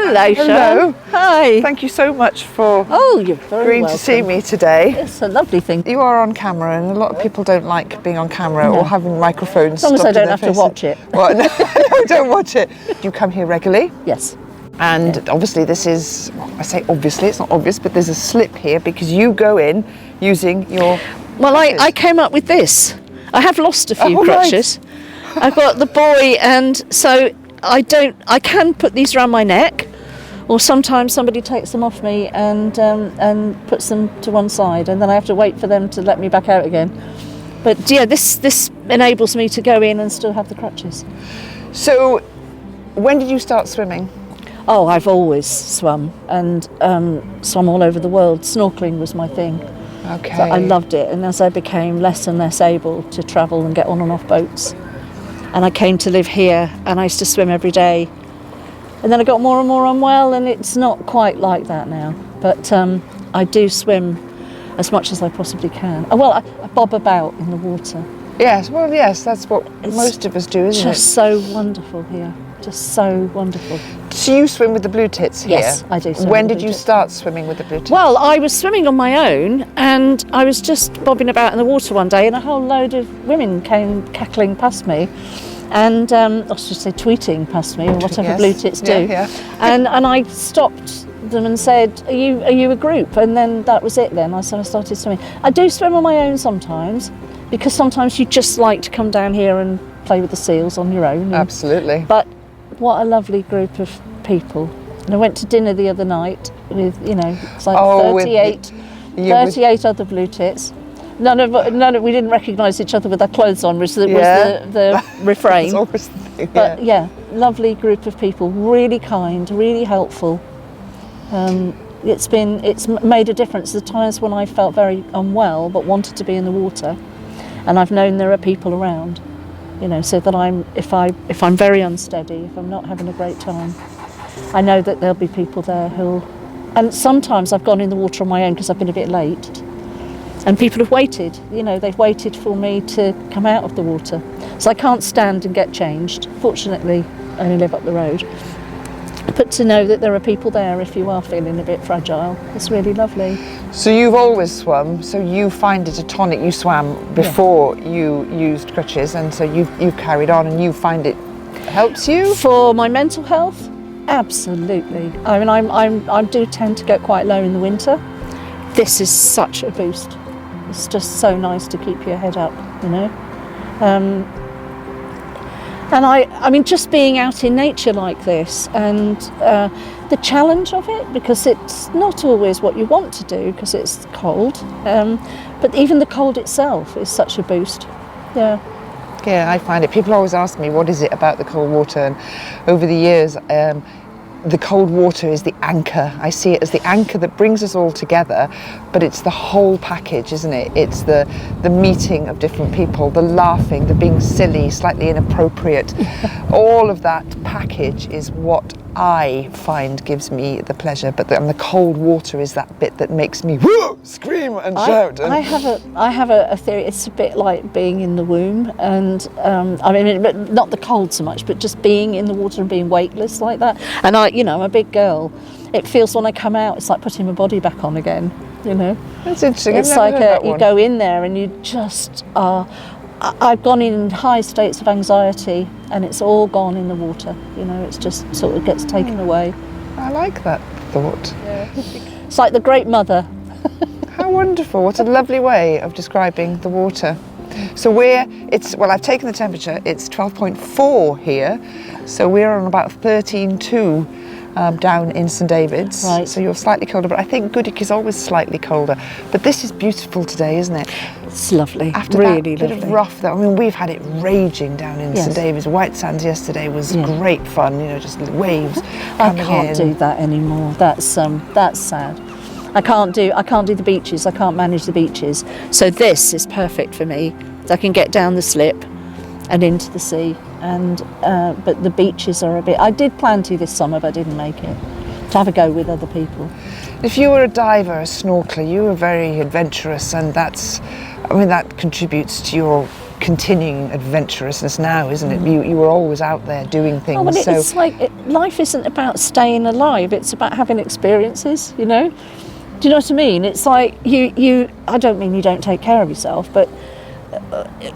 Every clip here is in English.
Hello, Sharon. Hi. Thank you so much for you're very agreeing welcome. to see me today. It's a lovely thing. You are on camera, and a lot of people don't like being on camera or having microphones. As long as I stuck in don't their have to faces. watch it. Well, no, don't watch it. You come here regularly, Yes. and obviously this is, I say obviously, it's not obvious, but there's a slip here because you go in using your Well, crutches. I came up with this. I have lost a few Oh, right. crutches. I've got the boy, and so I can put these around my neck, or sometimes somebody takes them off me and puts them to one side, and then I have to wait for them to let me back out again. But yeah, this enables me to go in and still have the crutches. So, when did you start swimming? Oh, I've always swum and swum all over the world. Snorkeling was my thing. Okay. So I loved it, and as I became less and less able to travel and get on and off boats, and I came to live here, and I used to swim every day, and then I got more and more unwell, and it's not quite like that now, but I do swim as much as I possibly can. Well, I bob about in the water. Yes, well, yes, that's what It's most of us do, isn't Just so wonderful here, just so wonderful. it? So you swim with the Bluetits here? Yes, I do swim When with did you Bluetits. start swimming with the Bluetits? Well, I was swimming on my own, and I was just bobbing about in the water one day, and a whole load of women came cackling past me, and I should say tweeting past me, or whatever Yes. Bluetits do. Yeah. And I stopped them and said, "Are you a group?" And then that was it. Then I started swimming. I do swim on my own sometimes, because sometimes you just like to come down here and play with the seals on your own. Absolutely. But what a lovely group of people. And I went to dinner the other night with, it's like with 38 other Bluetits. None of we didn't recognise each other with our clothes on, was the refrain. That's always the thing, But yeah, lovely group of people, really kind, really helpful. It's made a difference. The times when I felt very unwell but wanted to be in the water, and I've known there are people around, so that if I'm very unsteady, if I'm not having a great time, I know that there'll be people there and sometimes I've gone in the water on my own because I've been a bit late, and people have waited, they've waited for me to come out of the water. So I can't stand and get changed. Fortunately, I only live up the road. But to know that there are people there if you are feeling a bit fragile, it's really lovely. So you've always swum, so you find it a tonic. You swam before you used crutches, and so you've carried on, and you find it helps you? For my mental health, absolutely. I mean, I do tend to get quite low in the winter. This is such a boost. It's just so nice to keep your head up, And I mean, just being out in nature like this, and the challenge of it, because it's not always what you want to do because it's cold, but even the cold itself is such a boost. Yeah. Yeah, I find it. People always ask me, what is it about the cold water? And over the years, the cold water is the anchor. I see it as the anchor that brings us all together, but it's the whole package, isn't it? It's the meeting of different people, the laughing, the being silly, slightly inappropriate. All of that package is what I find gives me the pleasure, but the cold water is that bit that makes me whoo, scream and shout. I have a theory. It's a bit like being in the womb, and I mean, not the cold so much, but just being in the water and being weightless like that. And I'm a big girl. It feels when I come out, it's like putting my body back on again. That's interesting. It's I've never like heard that you one. go in there and you just are. I've gone in high states of anxiety, and it's all gone in the water. It's just sort of gets taken away. I like that thought. Yeah. It's like the Great Mother. How wonderful. What a lovely way of describing the water. So I've taken the temperature, it's 12.4 here, so we're on about 13.2 down in St David's. Right. So you're slightly colder, but I think Goodwick is always slightly colder. But this is beautiful today, isn't it? It's lovely. After really that bit lovely. of rough, though, I mean, we've had it raging down in Yes. St David's. White Sands yesterday was great fun, just waves I coming can't in. do that anymore. That's sad. I can't do the beaches. I can't manage the beaches. So this is perfect for me. I can get down the slip and into the sea. And but the beaches are a bit. I did plan to this summer, but I didn't make it. To have a go with other people. If you were a diver, a snorkeler, you were very adventurous, and that contributes to your continuing adventurousness now, isn't it? You were always out there doing things. Oh, well, it's like life isn't about staying alive, it's about having experiences, you know? Do you know what I mean? It's like you I don't mean you don't take care of yourself, but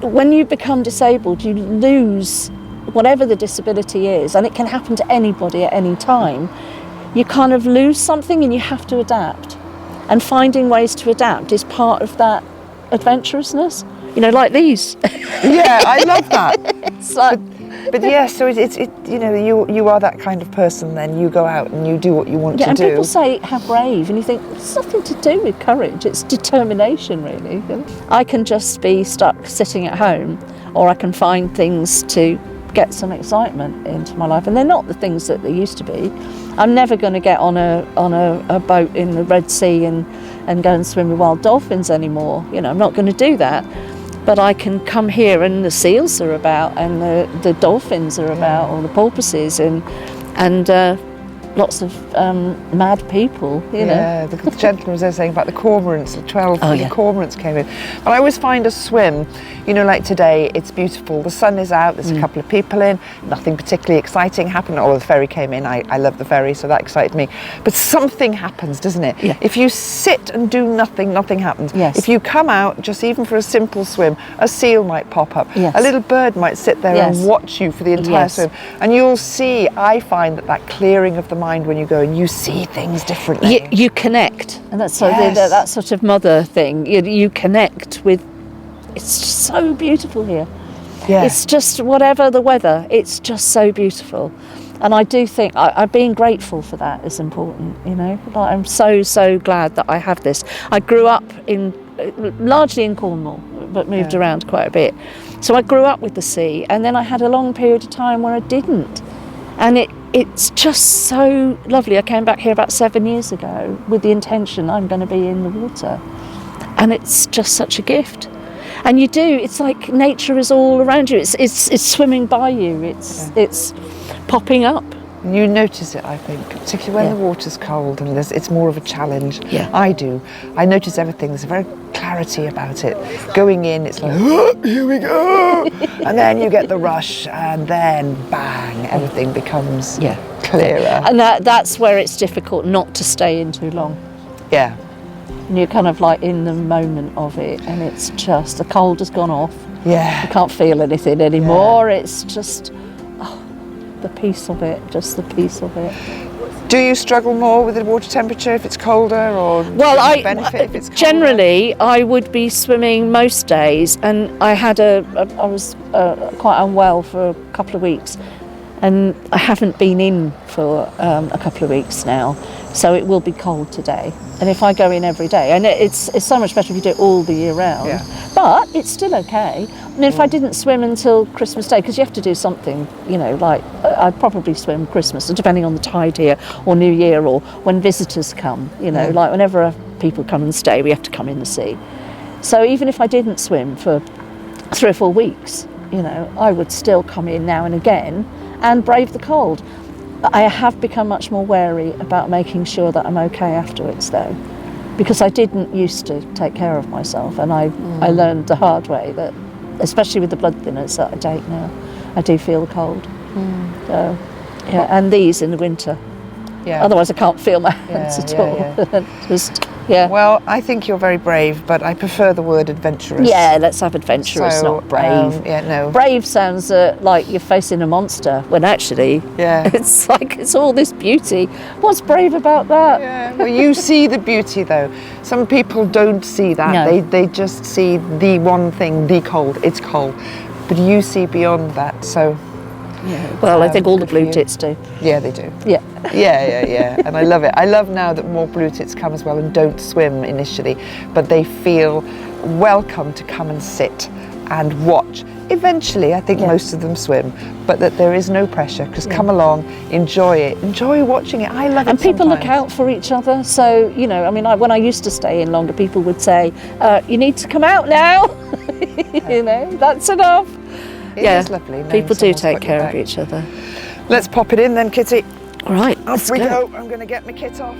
when you become disabled, you lose whatever the disability is, and it can happen to anybody at any time. You kind of lose something and you have to adapt. And finding ways to adapt is part of that adventurousness, you know, like these. Yeah, I love that. It's like, but yeah, so it's you know, you are that kind of person. Then you go out and you do what you want to and do. people say how brave, and you think it's nothing to do with courage. It's determination, really. I can just be stuck sitting at home, or I can find things to get some excitement into my life, and they're not the things that they used to be. I'm never going to get on a boat in the Red Sea and go and swim with wild dolphins anymore. You know, I'm not going to do that. But I can come here and the seals are about, and the dolphins are about, or the porpoises, and lots of mad people, you know. Yeah, the gentleman was there saying about the cormorants, the 12 cormorants came in. But I always find a swim, you know, like today, it's beautiful, the sun is out, there's a couple of people in, nothing particularly exciting happened. Oh, the ferry came in, I love the ferry, so that excited me. But something happens, doesn't it? Yeah. If you sit and do nothing, nothing happens. Yes. If you come out, just even for a simple swim, a seal might pop up, Yes. a little bird might sit there and watch you for the entire swim. And you'll see, I find that clearing of the mind when you go and you see things differently. You connect, and that's sort of that sort of mother thing. You connect with. It's just so beautiful here. Yeah. It's just whatever the weather. It's just so beautiful, and I do think I've been grateful for that is important. You know, like I'm so glad that I have this. I grew up largely in Cornwall, but moved around quite a bit. So I grew up with the sea, and then I had a long period of time where I didn't, and it's just so lovely. I came back here about 7 years ago with the intention I'm going to be in the water, and it's just such a gift. And it's like nature is all around you. It's swimming by you. It's popping up. You notice it, I think, particularly when the water's cold and it's more of a challenge. Yeah. I do. I notice everything. There's a very clarity about it. Going in, it's like, oh, here we go. And then you get the rush, and then bang, everything becomes clearer. And that's where it's difficult not to stay in too long. Yeah. And you're kind of like in the moment of it, and it's just, the cold has gone off. Yeah. You can't feel anything anymore. It's just, the peace of it, just the peace of it. Do you struggle more with the water temperature if it's colder, or benefit if it's colder? Generally, I would be swimming most days, and I was quite unwell for a couple of weeks, and I haven't been in for a couple of weeks now, so it will be cold today. And if I go in every day, and it's so much better if you do it all the year round, but it's still okay. And if I didn't swim until Christmas Day, because you have to do something, you know, like I'd probably swim Christmas, depending on the tide here, or New Year, or when visitors come, you know, like whenever people come and stay, we have to come in the sea. So even if I didn't swim for 3 or 4 weeks, you know, I would still come in now and again and brave the cold. I have become much more wary about making sure that I'm okay afterwards, though, because I didn't used to take care of myself, and I learned the hard way that, especially with the blood thinners that I take now, I do feel the cold. So, and these in the winter. Yeah. Otherwise, I can't feel my hands at all. Well, I think you're very brave, but I prefer the word adventurous. Yeah, let's have adventurous, not brave. Brave sounds like you're facing a monster, when actually, it's like it's all this beauty. What's brave about that? Yeah. Well, you see the beauty, though. Some people don't see that. No. They just see the one thing, the cold. It's cold, but you see beyond that. So. Yeah. Well, I think all the Bluetits do. Yeah, they do. Yeah. Yeah. And I love it. I love now that more Bluetits come as well and don't swim initially, but they feel welcome to come and sit and watch. Eventually, I think most of them swim, but that there is no pressure, because come along, enjoy it, enjoy watching it. I love it. And people sometimes. Look out for each other. So, you know, I mean, when I used to stay in longer, people would say, you need to come out now. You know, that's enough. It is lovely. People do take care of each other. Let's pop it in then, Kitty. All right. Off we go. I'm going to get my kit off.